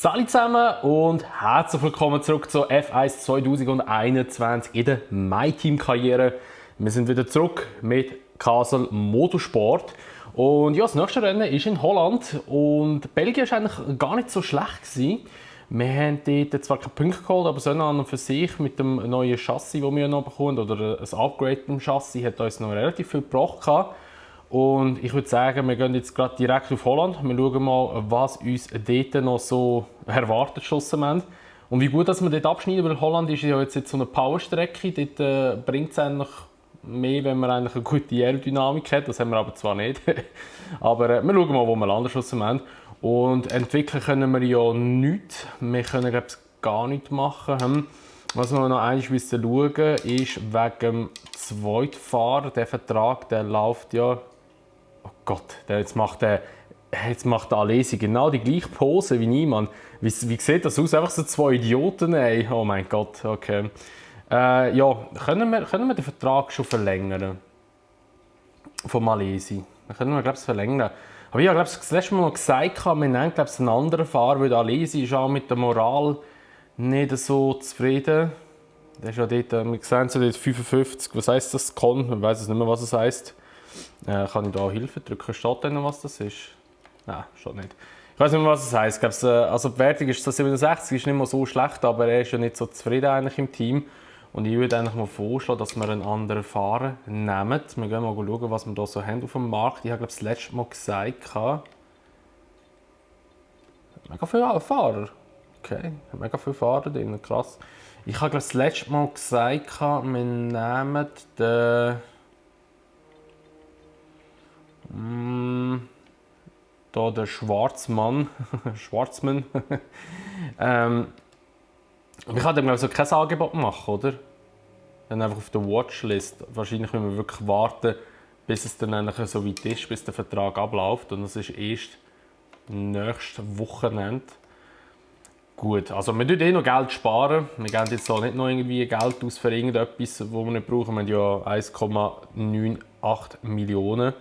Salut zusammen und herzlich willkommen zurück zur F1 2021 in der MyTeam-Karriere. Wir sind wieder zurück mit Castle Motorsport. Und ja, das nächste Rennen ist in Holland und Belgien war eigentlich gar nicht so schlecht gewesen. Wir haben dort zwar keine Punkte geholt, aber so an und für sich mit dem neuen Chassis, das wir noch bekommen, oder ein Upgrade im Chassis, hat uns noch relativ viel gebracht. Und ich würde sagen, wir gehen jetzt gerade direkt auf Holland. Wir schauen mal, was uns dort noch so erwartet schlussendlich. Und wie gut dass wir dort abschneiden, weil Holland ist ja jetzt so eine Powerstrecke. Dort bringt es eigentlich mehr, wenn man eigentlich eine gute Aerodynamik hat. Das haben wir aber zwar nicht. Aber wir schauen mal, wo wir landen schlussendlich. Und entwickeln können wir ja nichts. Wir können, glaube ich, gar nichts machen. Was wir noch einmal schauen müssen, ist wegen dem Zweitfahrer. Der Vertrag, der läuft ja... Oh Gott, jetzt macht der Alesi genau die gleiche Pose wie ich, Mann. Wie sieht das aus? Einfach so zwei Idioten, ey. Oh mein Gott, okay. Ja, können wir den Vertrag schon verlängern? Vom Alesi. Dann können wir, glaube ich, verlängern. Aber ich habe, glaube ich, das letzte Mal noch gesagt, wir nehmen, glaube ich, einen anderen Fahrer, weil der Alesi ist auch mit der Moral nicht so zufrieden. Der ist ja dort, wir sehen so dort 55, was heisst das? Con, ich weiß nicht mehr, was es heisst. Kann ich da Hilfe drücken? Steht da noch, was das ist? Nein, steht nicht. Ich weiß nicht mehr, was es heisst. Also die Wertung ist so 67, ist nicht mehr so schlecht, aber er ist ja nicht so zufrieden eigentlich im Team. Und ich würde eigentlich mal vorschlagen, dass wir einen anderen Fahrer nehmen. Wir gehen mal schauen, was wir da so haben auf dem Markt. Ich habe, glaube ich, das letzte Mal gesagt, mega viele Fahrer. Okay, mega viele Fahrer drin, krass. Ich habe, glaube ich, das letzte Mal gesagt, wir nehmen den... Da der Schwarzmann. Schwarzmann. Ich kann dem, glaube ich, so kein Angebot machen, oder? Dann einfach auf der Watchlist. Wahrscheinlich müssen wir wirklich warten, bis es dann so weit ist, bis der Vertrag abläuft. Und das ist erst nächstes Wochenende. Gut, also wir sparen noch Geld. Wir geben jetzt auch nicht noch irgendwie Geld aus für irgendetwas, das wir nicht brauchen. Wir haben ja 1,98 Millionen.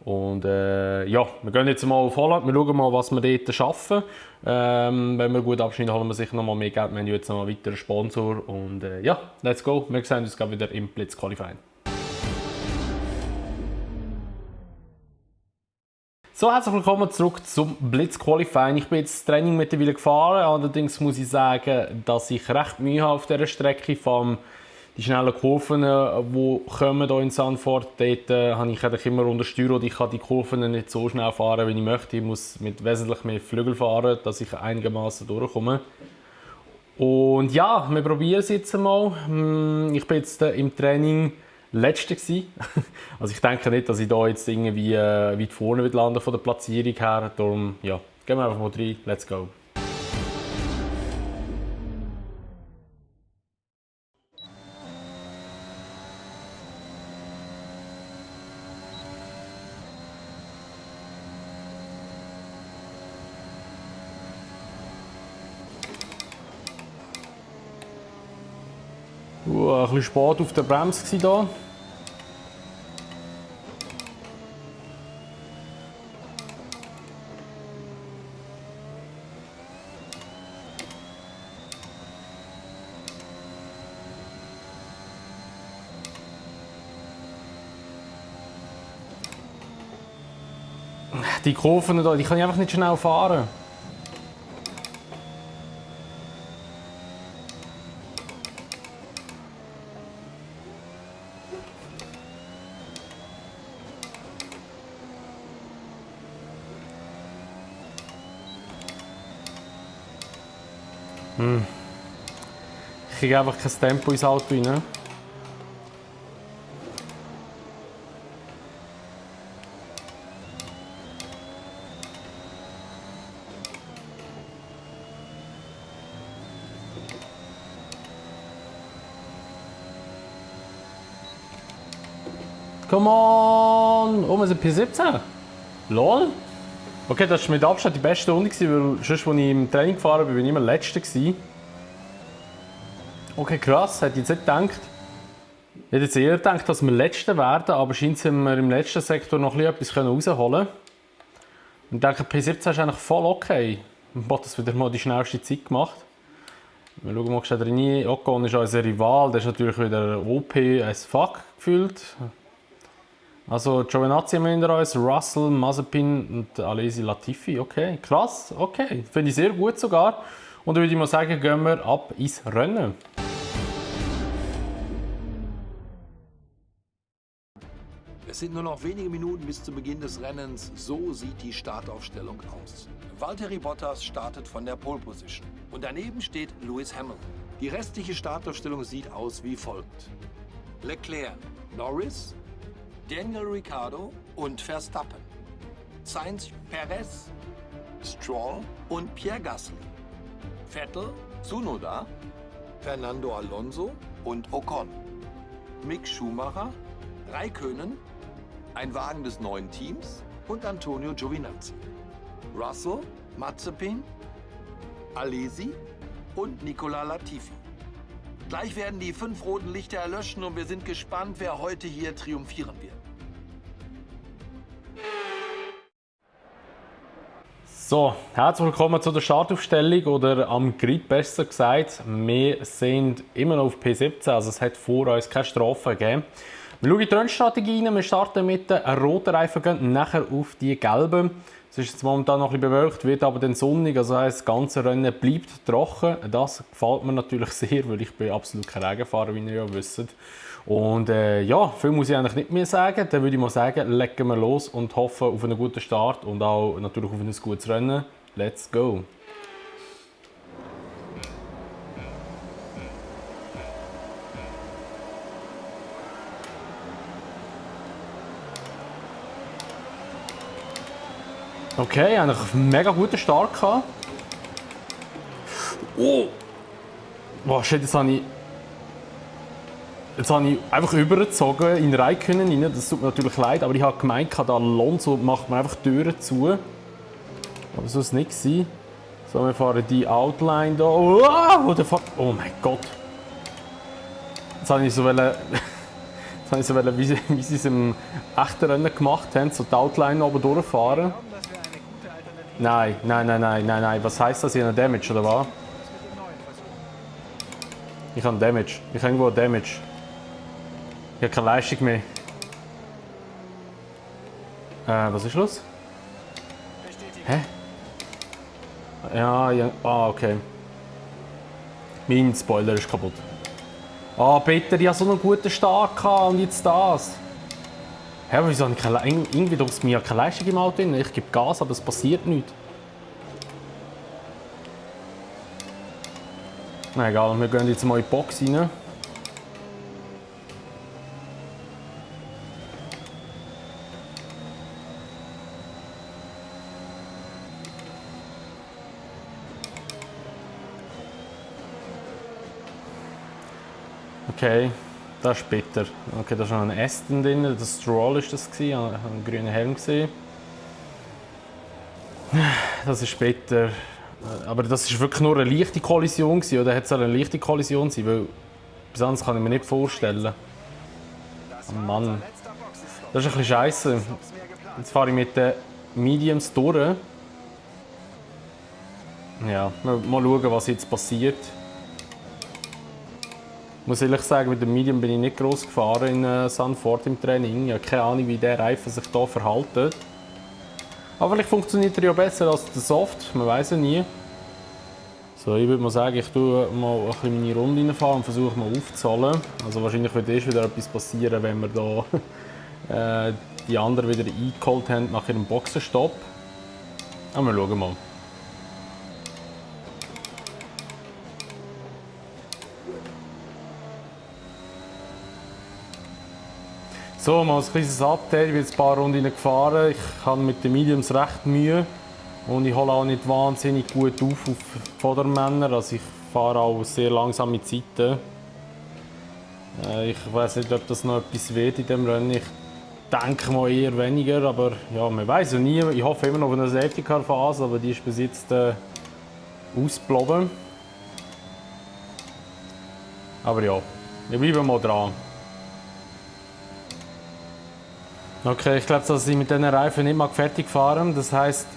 Und ja, wir gehen jetzt mal auf Holland, wir schauen mal, was wir dort schaffen. Wenn wir gut abschneiden, holen wir sicher noch mal mehr Geld. Wir haben jetzt noch einen weiteren Sponsor. Und ja, let's go. Wir sehen uns gleich wieder im Blitz Qualifying. So, herzlich willkommen zurück zum Blitz Qualifying. Ich bin jetzt das Training mittlerweile gefahren. Allerdings muss ich sagen, dass ich recht Mühe habe auf dieser Strecke. Die schnellen Kurven, die kommen hier in Zandvoort, dort habe ich eigentlich immer untersteuert und ich kann die Kurven nicht so schnell fahren, wie ich möchte. Ich muss mit wesentlich mehr Flügel fahren, dass ich einigermaßen durchkomme. Und ja, wir probieren es jetzt mal. Ich bin jetzt im Training Letzter gewesen. Also ich denke nicht, dass ich da jetzt irgendwie weit vorne landen von der Platzierung her. Darum, ja, gehen wir einfach mal rein. Let's go. Ein bisschen spät auf der Bremse hier. Die Kurven hier, die kann ich einfach nicht schnell fahren. Ich kriege einfach kein Tempo ins Auto rein. Come on! Oh, wir sind P17. Lol. Okay, das war mit Abstand die beste Runde, weil sonst, als ich im Training gefahren bin, war ich immer Letzter. Okay, krass, hätte ich jetzt nicht gedacht. Ich hätte jetzt eher gedacht, dass wir Letzte werden, aber scheint sind wir im letzten Sektor noch etwas rausholen können. Und ich denke, P17 ist eigentlich voll okay. Bottas wieder mal die schnellste Zeit gemacht. Wir schauen mal schnell rein. Ocon ist unser Rival, der ist natürlich wieder OP as fuck gefühlt. Also Giovinazzi haben wir hinter uns, Russell, Mazepin und Alesi Latifi. Okay, krass, okay. Finde ich sehr gut sogar. Und dann würde ich mal sagen, gehen wir ab ins Rennen. Es sind nur noch wenige Minuten bis zu Beginn des Rennens. So sieht die Startaufstellung aus. Valtteri Bottas startet von der Pole Position. Und daneben steht Lewis Hamilton. Die restliche Startaufstellung sieht aus wie folgt: Leclerc, Norris, Daniel Ricciardo und Verstappen. Sainz, Perez, Stroll und Pierre Gasly. Vettel, Tsunoda, Fernando Alonso und Ocon. Mick Schumacher, Raikkonen, ein Wagen des neuen Teams und Antonio Giovinazzi. Russell, Mazepin, Alesi und Nicolas Latifi. Gleich werden die 5 roten Lichter erlöschen und wir sind gespannt, wer heute hier triumphieren wird. So, herzlich willkommen zu der Startaufstellung oder am Grid besser gesagt. Wir sind immer noch auf P17, also es hat vor uns keine Strafe gegeben. Wir schauen in die Rennstrategie rein. Wir starten mit den roten Reifen, gehen nachher auf die gelben. Es ist jetzt momentan noch ein bisschen bewölkt, wird aber dann sonnig, also heisst, das ganze Rennen bleibt trocken. Das gefällt mir natürlich sehr, weil ich bin absolut kein Regenfahrer, wie ihr ja wisst. Und ja, viel muss ich eigentlich nicht mehr sagen. Dann würde ich mal sagen, legen wir los und hoffen auf einen guten Start und auch natürlich auf ein gutes Rennen. Let's go! Okay, eigentlich einen mega guten Start gehabt. Oh! Boah, shit, jetzt habe ich einfach übergezogen in Raikkonen rein. Das tut mir natürlich leid, aber ich habe gemeint, da Alonso macht mir einfach die Türen zu. Aber so ist es nicht gewesen. So, wir fahren die Outline hier. Oh, what the fuck? Oh mein Gott! Jetzt habe ich so wie sie es im echten Rennen gemacht haben, so die Outline oben durchfahren. Nein. Was heisst das? Ich habe Damage, oder was? Ich habe Damage. Ich habe irgendwo Damage. Ich habe keine Leistung mehr. Was ist los? Hä? Ja. Ah, okay. Mein Spoiler ist kaputt. Ah, bitte, ich hatte so einen guten Start gehabt und jetzt das. Hä, aber wieso habe ich irgendwie tut es mir keine Leistung im Auto drin? Ich gebe Gas, aber es passiert nichts. Na egal, wir gehen jetzt mal in die Box rein. Okay, das ist bitter. Okay, da ist noch ein Aston drin, das Stroll war das, ich habe einen grünen Helm gesehen. Das ist bitter. Aber das war wirklich nur eine leichte Kollision, oder hätte es eine leichte Kollision sein, weil bis anderes kann ich mir nicht vorstellen. Oh Mann, das ist ein bisschen scheisse. Jetzt fahre ich mit den Mediums durch. Ja, mal schauen, was jetzt passiert. Ich muss ehrlich sagen, mit dem Medium bin ich nicht gross gefahren in Zandvoort im Training. Ich habe keine Ahnung, wie der Reifen sich hier verhält. Aber vielleicht funktioniert er ja besser als der Soft, man weiß ja nie. So, ich würde mal sagen, ich tue mal ein bisschen meine Runde reinfahren und versuche mal aufzuzahlen. Also wahrscheinlich wird erst wieder etwas passieren, wenn wir da die anderen wieder eingeholt haben nach ihrem Boxenstopp. Aber wir schauen mal. So, mal ein kleines Update. Ich bin jetzt ein paar Runden gefahren. Ich habe mit den Mediums recht Mühe. Und ich hole auch nicht wahnsinnig gut auf Vordermänner. Also ich fahre auch sehr langsame Zeiten. Ich weiß nicht, ob das noch etwas wird in diesem Rennen. Ich denke mal eher weniger, aber ja, man weiß ja nie. Ich hoffe immer noch auf eine Safety Car Phase, aber die ist bis jetzt ausgeblieben. Aber ja, wir bleiben mal dran. Okay, ich glaube, dass ich mit diesen Reifen nicht mal fertig fahren. Das heisst,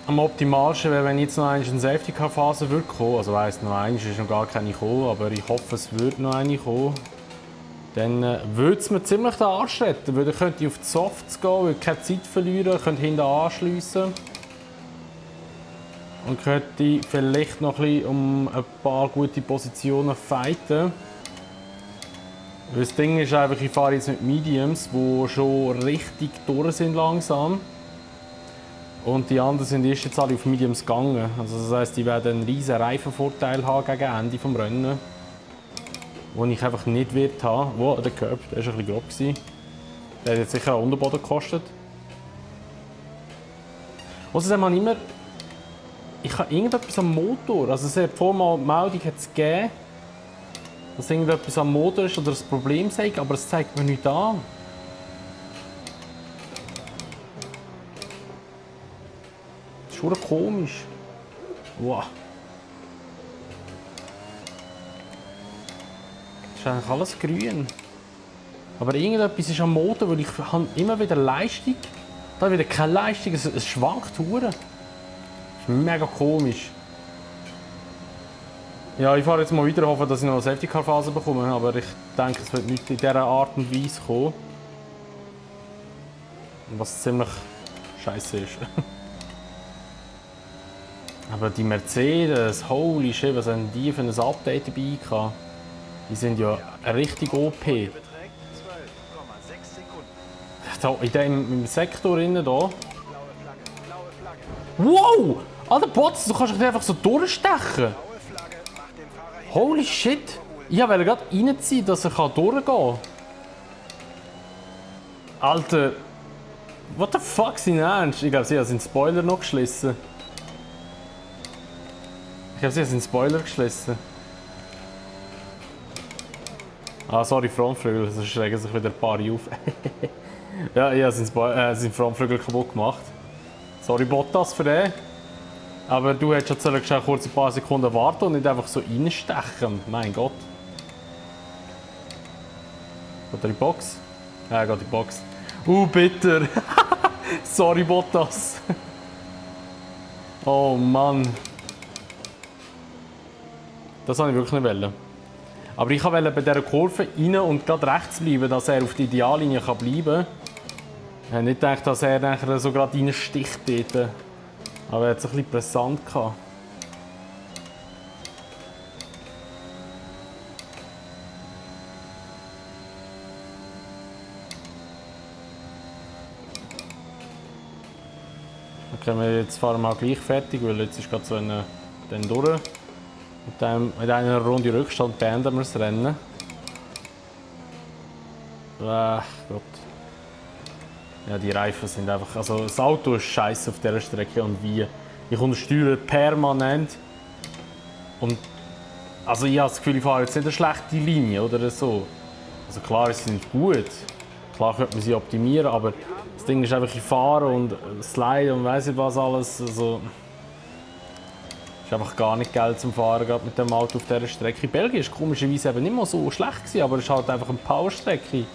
am optimalsten wäre, wenn jetzt noch eine Safety-Car-Phase würde kommen. Also weiss, noch eine ist noch gar keine gekommen, aber ich hoffe, es würde noch eine kommen. Dann würde es mir ziemlich den Arsch retten, weil dann könnte ich auf die Softs gehen, würde keine Zeit verlieren, könnte hinten anschliessen. Und könnte vielleicht noch ein bisschen um ein paar gute Positionen fighten. Das Ding ist einfach, ich fahre jetzt mit Mediums, die schon richtig durch sind langsam. Und die anderen sind erst jetzt alle auf Mediums gegangen. Also das heisst, die werden einen riesen Reifenvorteil haben gegen Ende des Rennen. Den ich einfach nicht wird haben. Wow, der Curb, der war ein bisschen grob. Der hat jetzt sicher einen Unterboden gekostet. Außerdem habe ich immer... Ich habe irgendetwas am Motor. Also es hat vorher mal die Meldung gegeben, dass irgendetwas am Motor ist oder ein Problem sei, aber es zeigt mir nichts an. Das ist schon komisch. Wow. Das ist eigentlich alles grün. Aber irgendetwas ist am Motor, weil ich habe immer wieder Leistung. Da wieder keine Leistung, es schwankt hure. Das ist mega komisch. Ja, ich fahre jetzt mal weiter, hoffe, dass ich noch eine Safety-Car-Phase bekomme, aber ich denke, es wird nicht in dieser Art und Weise kommen. Was ziemlich scheiße ist. Aber die Mercedes, holy shit, was haben die für ein Update dabei gehabt? Die sind ja richtig OP. Da, in dem Sektor innen da. Wow! Alter Bots, du kannst dich einfach so durchstechen. Holy shit! Ich wollte gerade reinziehen, dass er durchgehen kann. Alter. What the fuck, sind ernst? Ich glaube, sie haben den Spoiler noch geschlossen. Ich glaube, sie haben den Spoiler geschlossen. Ah, sorry, Frontflügel, sonst regen sich wieder ein paar auf. Ja, ich habe seinen Frontflügel kaputt gemacht. Sorry, Bottas, für den. Aber du hättest schon kurz ein paar Sekunden warten und nicht einfach so reinstechen. Mein Gott. Geht er in die Box? Ja, er geht in die Box. Bitter. Sorry, Bottas. Oh Mann. Das wollte ich wirklich nicht wollen. Aber ich wollte bei dieser Kurve rein und gerade rechts bleiben, dass er auf der Ideallinie bleiben kann. Ich habe nicht gedacht, dass er nachher so gerade reinsticht dort. Aber er hat es ein bisschen brisant gehabt. Okay, jetzt fahren wir gleich fertig, weil jetzt ist gerade so eine dann durch. Mit einer Runde Rückstand beenden wir das Rennen. Ach Gott. Ja, die Reifen sind einfach... Also das Auto ist scheiße auf dieser Strecke und wie. Ich untersteuere permanent. Und... Also ich habe das Gefühl, ich fahre jetzt nicht eine schlechte Linie oder so. Also klar, sie sind gut. Klar könnte man sie optimieren, aber das Ding ist einfach, ich fahre und slide und weiss nicht was alles. Also... Es ist einfach gar nicht geil zum Fahren, gerade mit dem Auto auf dieser Strecke. Belgien war komischerweise eben nicht mal so schlecht gewesen, aber es ist halt einfach eine Powerstrecke.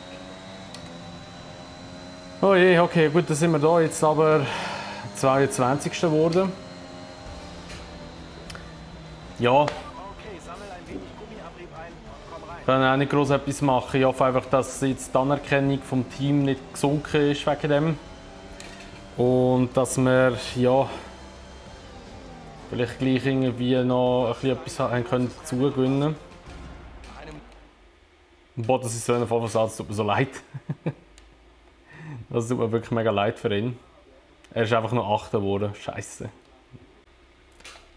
Oh je, okay, gut, dann sind wir da jetzt aber 22. geworden. Ja. Ich kann auch nicht groß etwas machen. Ich hoffe einfach, dass jetzt die Anerkennung vom Team nicht gesunken ist wegen dem. Und dass wir, ja, vielleicht gleich irgendwie noch ein bisschen etwas haben können dazugewinnen. Boah, das ist so ein Vollversatz, tut mir so leid. Das tut mir wirklich mega leid für ihn. Er ist einfach noch 8. geworden. Scheiße.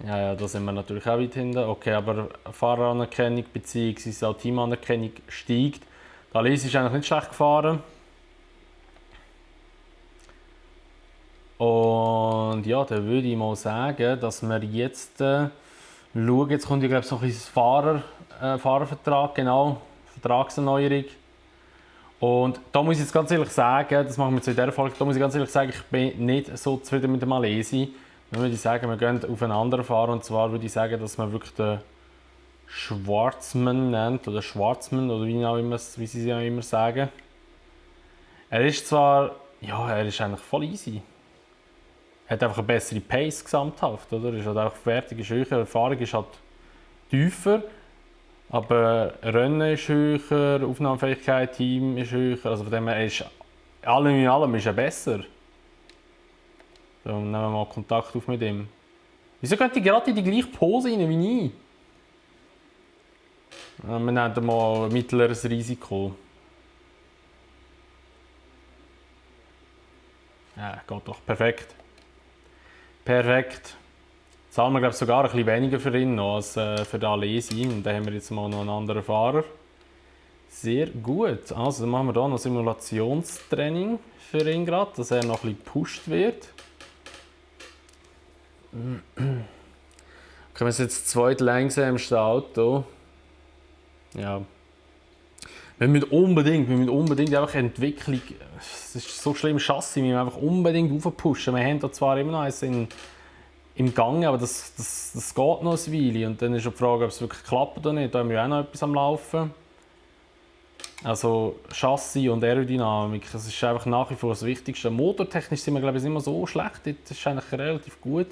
Ja, da sind wir natürlich auch weit hinten. Okay, aber Fahreranerkennung bzw. auch Teamanerkennung steigt. Die Alesi ist eigentlich nicht schlecht gefahren. Und ja, dann würde ich mal sagen, dass wir jetzt schauen. Jetzt kommt ja, glaube ich, so ein bisschen Fahrervertrag, genau. Vertragserneuerung. Und da muss ich jetzt ganz ehrlich sagen, das machen wir jetzt in dieser Folge, da muss ich ganz ehrlich sagen, ich bin nicht so zufrieden mit dem Alesi. Dann würde ich sagen, wir gehen auf einen anderen Fahrer, und zwar würde ich sagen, dass man wirklich den Schwarzman nennt, oder Schwarzman, oder wie sie auch immer sagen. Er ist zwar, ja, er ist eigentlich voll easy. hat einfach eine bessere Pace gesamthaft, oder? Ist halt auch fertig, ist höher, Erfahrung ist halt tiefer, aber Rennen ist höher, Aufnahmefähigkeit, Team ist höher, also von dem her ist allem in allem ist er besser. So, nehmen wir mal Kontakt auf mit ihm. Wieso könnt ihr gerade in die gleiche Pose rein wie ich? Wir nehmen mal mittleres Risiko. Ja, geht doch. Perfekt. Perfekt. Zahlen wir glaube sogar ein bisschen weniger für ihn noch als für den Alesi. Und dann haben wir jetzt mal noch einen anderen Fahrer. Sehr gut. Also dann machen wir hier noch Simulationstraining für ihn gerade, dass er noch ein bisschen gepusht wird. Können wir es jetzt zweitlangsamste Auto? Ja. Wir müssen unbedingt einfach Entwicklung. Es ist so schlimm, Chassis, wir müssen einfach unbedingt aufpushen. Wir haben da zwar immer noch eins im Gang, aber das geht noch ein Weile. Und dann ist die Frage, ob es wirklich klappt oder nicht. Da haben wir auch noch etwas am Laufen. Also Chassis und Aerodynamik, das ist einfach nach wie vor das Wichtigste. Motortechnisch sind wir glaube ich nicht mehr so schlecht, das ist eigentlich relativ gut.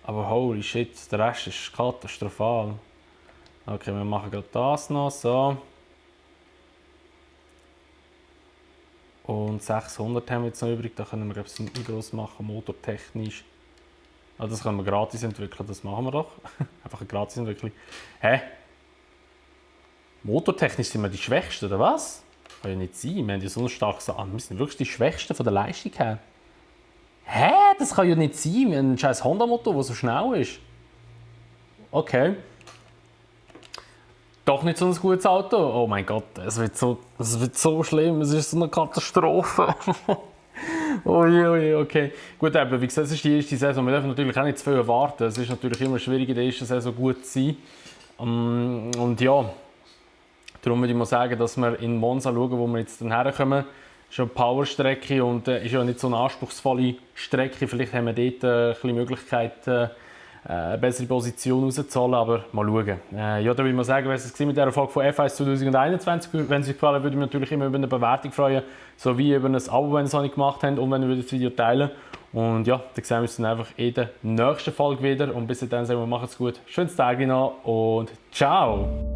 Aber holy shit, der Rest ist katastrophal. Okay, wir machen gerade das noch, so. Und 600 haben wir jetzt noch übrig, da können wir glaube ich nicht groß machen, motortechnisch. Also das können wir gratis entwickeln, das machen wir doch. Einfach eine gratis Entwicklung. Hä? Motortechnisch sind wir die Schwächsten, oder was? Kann ja nicht sein, wir haben ja so ein starkes Auto. Wir sind wirklich die Schwächsten von der Leistung her. Hä? Das kann ja nicht sein, wir haben einen scheiß Honda-Motor, der so schnell ist. Okay. Doch nicht so ein gutes Auto. Oh mein Gott, es wird so schlimm, es ist so eine Katastrophe. Okay. Gut, eben, wie gesagt, es ist die erste Saison, wir dürfen natürlich auch nicht zu viel erwarten. Es ist natürlich immer schwierig, in der ersten Saison gut zu sein. Und ja, darum würde ich mal sagen, dass wir in Monza schauen, wo wir jetzt herkommen. Es ist eine Powerstrecke und ist ja nicht so eine anspruchsvolle Strecke. Vielleicht haben wir dort ein bisschen Möglichkeit, eine bessere Position rauszuholen, aber mal schauen. Ja, da würde ich mal sagen, was es mit dieser Folge von F1 2021. Wenn es euch gefallen hat, würde ich mich natürlich immer über eine Bewertung freuen, sowie über ein Abo, wenn ihr es noch nicht gemacht habt und wenn ihr das Video teilen. Und ja, dann sehen wir uns dann einfach in der nächsten Folge wieder und bis dahin sagen wir, macht's gut, schönes Tag noch und ciao!